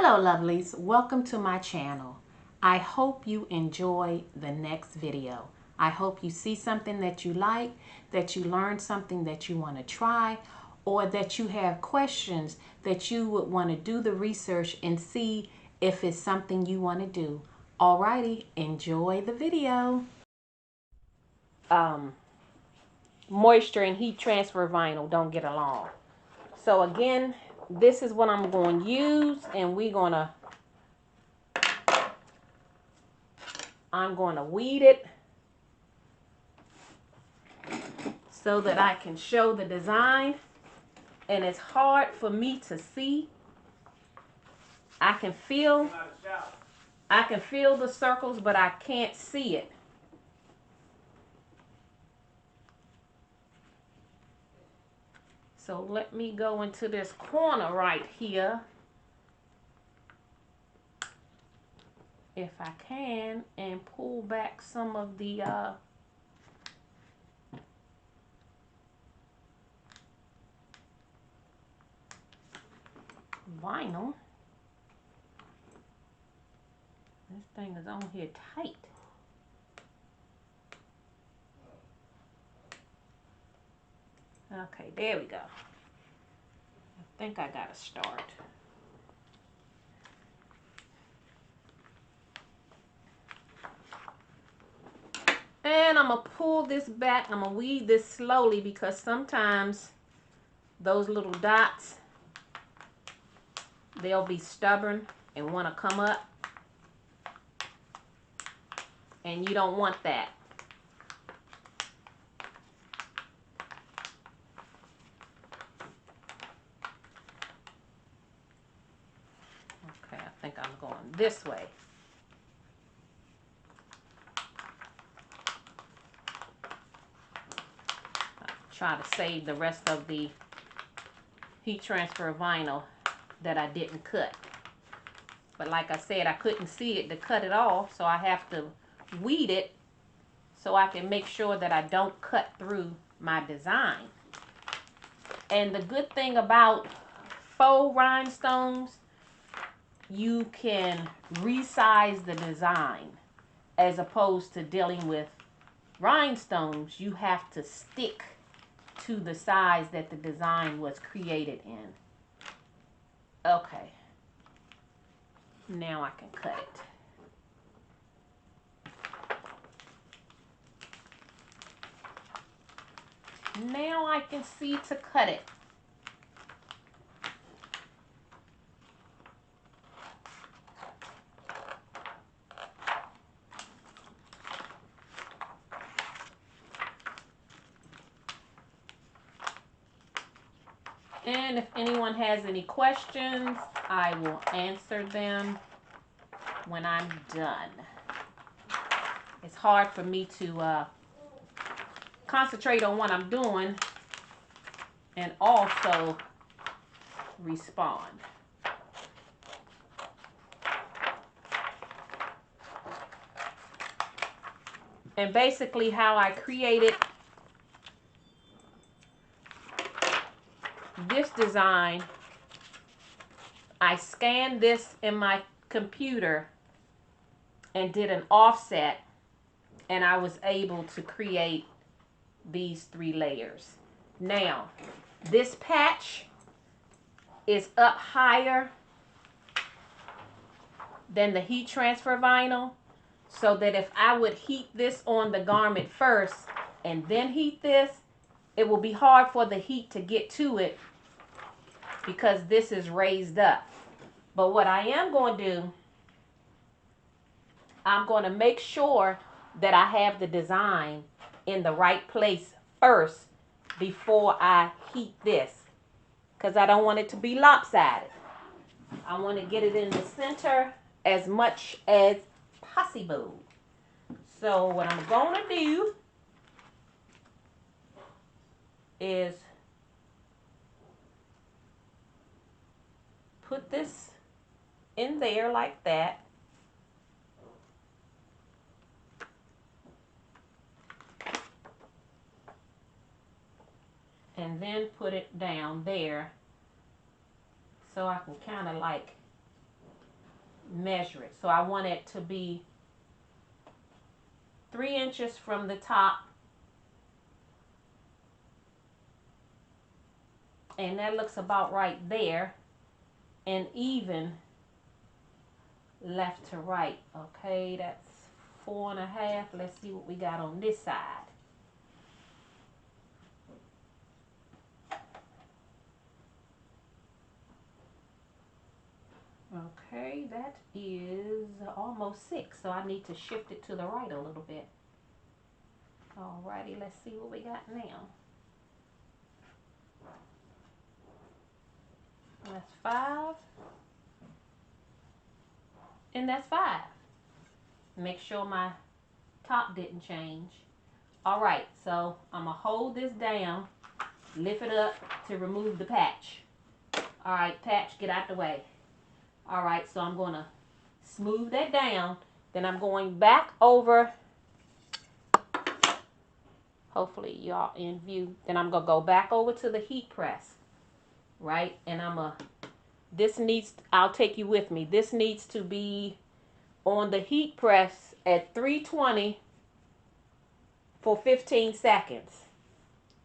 Hello lovelies, welcome to my channel. I hope you enjoy the next video. I hope you see something that you like, that you learn something that you want to try, or that you have questions that you would want to do the research and see if it's something you want to do. Alrighty, enjoy the video. Moisture and heat transfer vinyl don't get along. So again, this is what I'm going to use, and I'm going to weed it so that I can show the design. And it's hard for me to see. I can feel the circles, but I can't see it. So let me go into this corner right here, if I can, and pull back some of the vinyl. This thing is on here tight. Okay, there we go. I think I gotta start. And I'm gonna pull this back. I'm gonna weed this slowly because sometimes those little dots, they'll be stubborn and want to come up. And you don't want that. Okay, I think I'm going this way. Try to save the rest of the heat transfer vinyl that I didn't cut. But like I said, I couldn't see it to cut it off, so I have to weed it so I can make sure that I don't cut through my design. And the good thing about faux rhinestones, you can resize the design, as opposed to dealing with rhinestones. You have to stick to the size that the design was created in. Okay, now I can cut it. Now I can see to cut it. And if anyone has any questions, I will answer them when I'm done. It's hard for me to concentrate on what I'm doing and also respond. And basically how I created this design, I scanned this in my computer and did an offset, and I was able to create these 3 layers. Now, this patch is up higher than the heat transfer vinyl, so that if I would heat this on the garment first and then heat this, it will be hard for the heat to get to it because this is raised up. But what I am going to do, I'm going to make sure that I have the design in the right place first before I heat this, because I don't want it to be lopsided. I want to get it in the center as much as possible. So what I'm going to do is put this in there like that. And then put it down there so I can kind of like measure it. So I want it to be 3 inches from the top, and that looks about right there, and even left to right. Okay, that's 4.5. Let's see what we got on this side. Okay, that is almost 6, so I need to shift it to the right a little bit. Alrighty, let's see what we got now. That's 5, and that's 5. Make sure my top didn't change. Alright, so I'm going to hold this down, lift it up to remove the patch. Alright, patch, get out the way. Alright, so I'm going to smooth that down. Then I'm going back over. Hopefully y'all in view. Then I'm going to go back over to the heat press. Right? And I'll take you with me. This needs to be on the heat press at 320 for 15 seconds.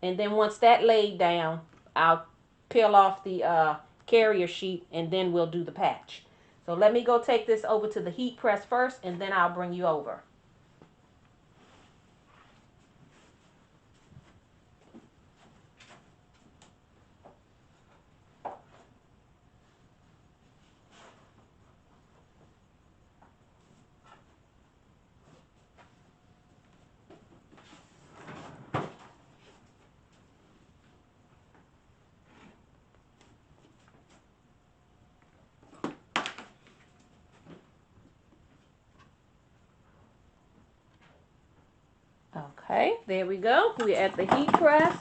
And then once that laid down, I'll peel off the carrier sheet, and then we'll do the patch. So let me go take this over to the heat press first, and then I'll bring you over. Okay, there we go. We're at the heat press.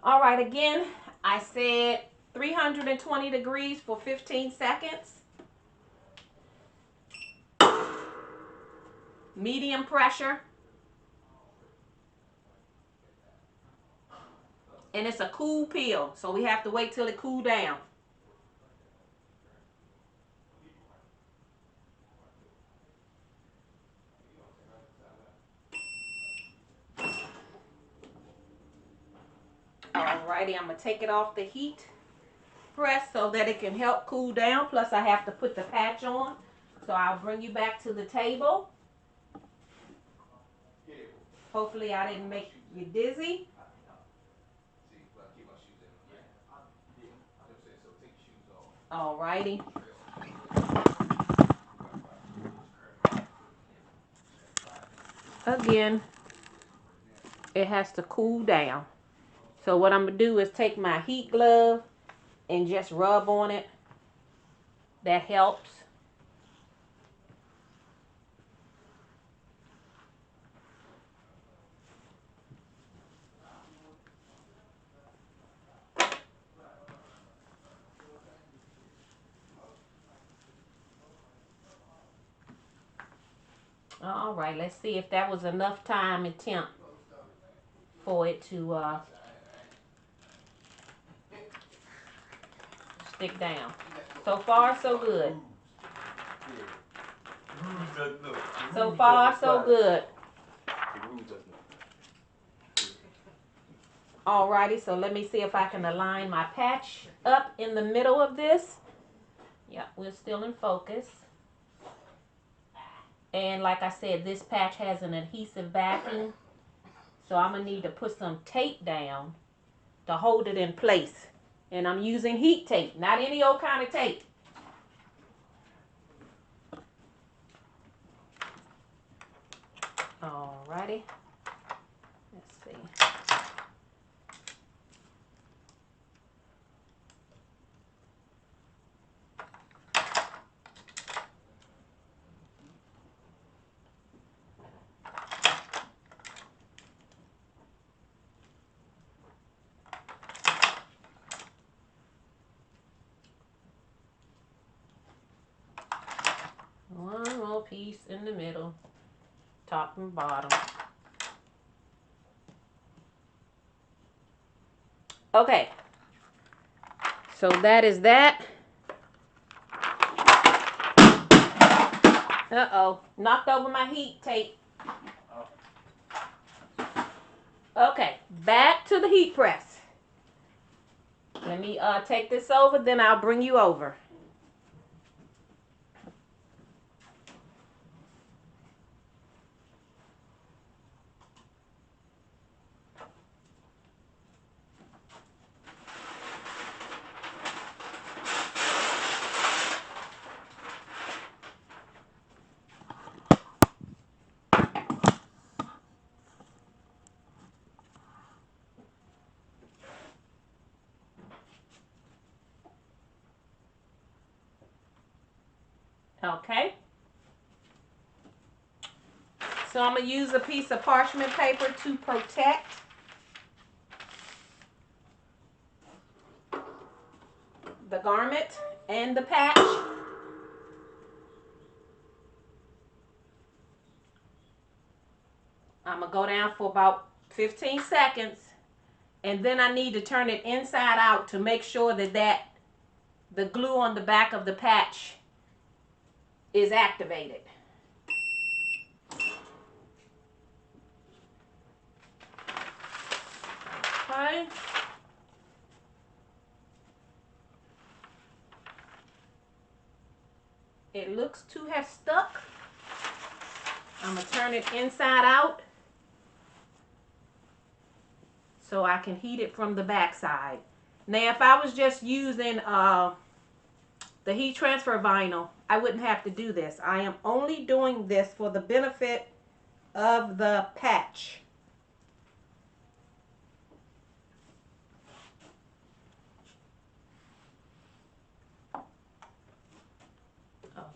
All right, again, I said 320 degrees for 15 seconds. Medium pressure. And it's a cool peel, so we have to wait till it cool down. Alrighty, I'm going to take it off the heat press so that it can help cool down. Plus I have to put the patch on. So I'll bring you back to the table. Hopefully I didn't make you dizzy. Alrighty. Again, it has to cool down. So what I'm going to do is take my heat glove and just rub on it. That helps. All right, let's see if that was enough time and temp for it to stick down. So far, so good. So far, so good. Alrighty, so let me see if I can align my patch up in the middle of this. Yep, we're still in focus. And like I said, this patch has an adhesive backing. So I'm going to need to put some tape down to hold it in place. And I'm using heat tape, not any old kind of tape. Alrighty. Let's see. One more piece in the middle, top and bottom. Okay, So that is that. Uh-oh, knocked over my heat tape. Okay, back to the heat press. Let me take this over, then I'll bring you over. Okay. So I'm going to use a piece of parchment paper to protect the garment and the patch. I'm going to go down for about 15 seconds, and then I need to turn it inside out to make sure that the glue on the back of the patch is activated. Okay. It looks to have stuck. I'm going to turn it inside out so I can heat it from the back side. Now, if I was just using the heat transfer vinyl, I wouldn't have to do this. I am only doing this for the benefit of the patch.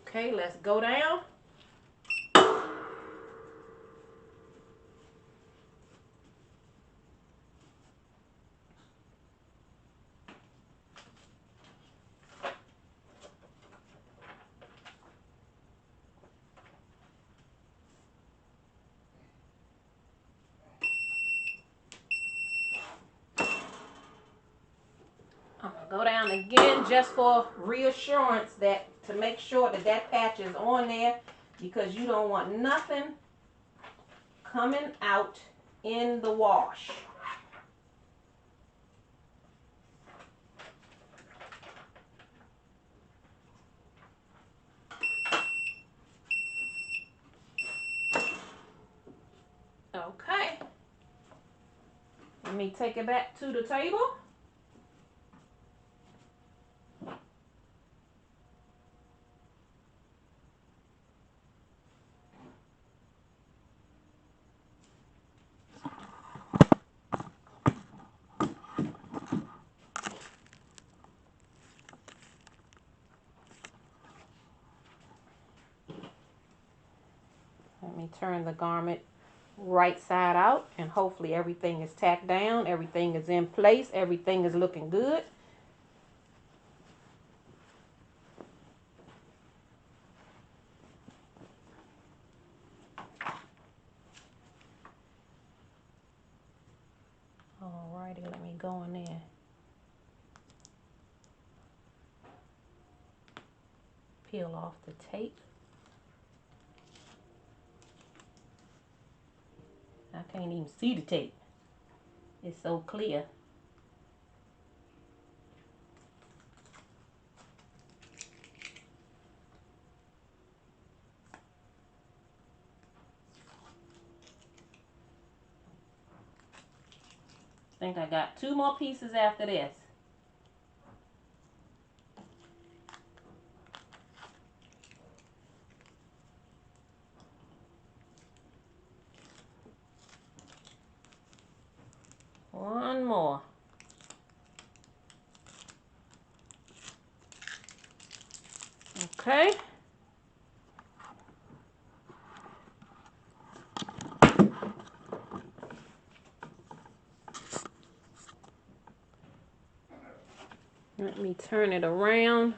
Okay, let's go down. I'm going to go down again just for reassurance, that to make sure that patch is on there, because you don't want nothing coming out in the wash. Okay. Let me take it back to the table. Let me turn the garment right side out, and hopefully everything is tacked down, everything is in place, everything is looking good. Alrighty, let me go in there. Peel off the tape. I can't even see the tape. It's so clear. I think I got 2 more pieces after this. One more. Okay. Let me turn it around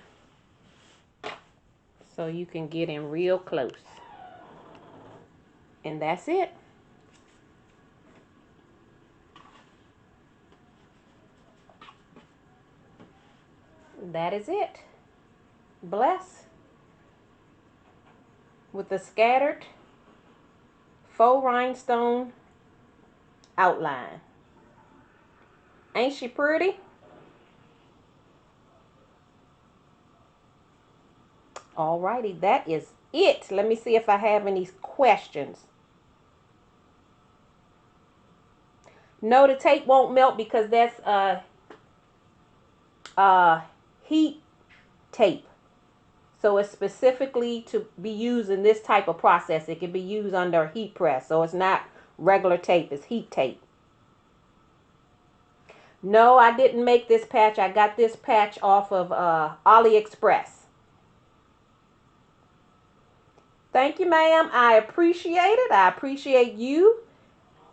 so you can get in real close. And that's it. that is it. Bless with the scattered faux rhinestone outline. Ain't she pretty? Alrighty, that is it. Let me see if I have any questions. No, the tape won't melt because that's heat tape. So it's specifically to be used in this type of process. It can be used under a heat press. So it's not regular tape, it's heat tape. No, I didn't make this patch. I got this patch off of AliExpress. Thank you, ma'am. I appreciate it. I appreciate you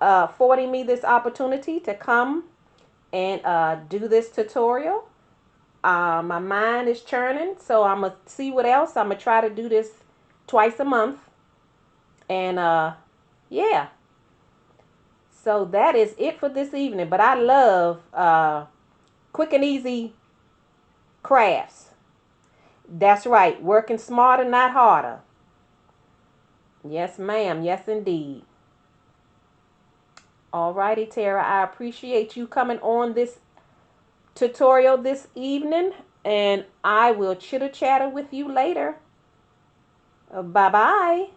affording me this opportunity to come and do this tutorial. My mind is churning, so I'm going to see what else. I'm going to try to do this twice a month. And yeah. So that is it for this evening. But I love quick and easy crafts. That's right. Working smarter, not harder. Yes, ma'am. Yes, indeed. Alrighty, Tara. I appreciate you coming on this tutorial this evening. And I will chitter chatter with you later. Bye-bye.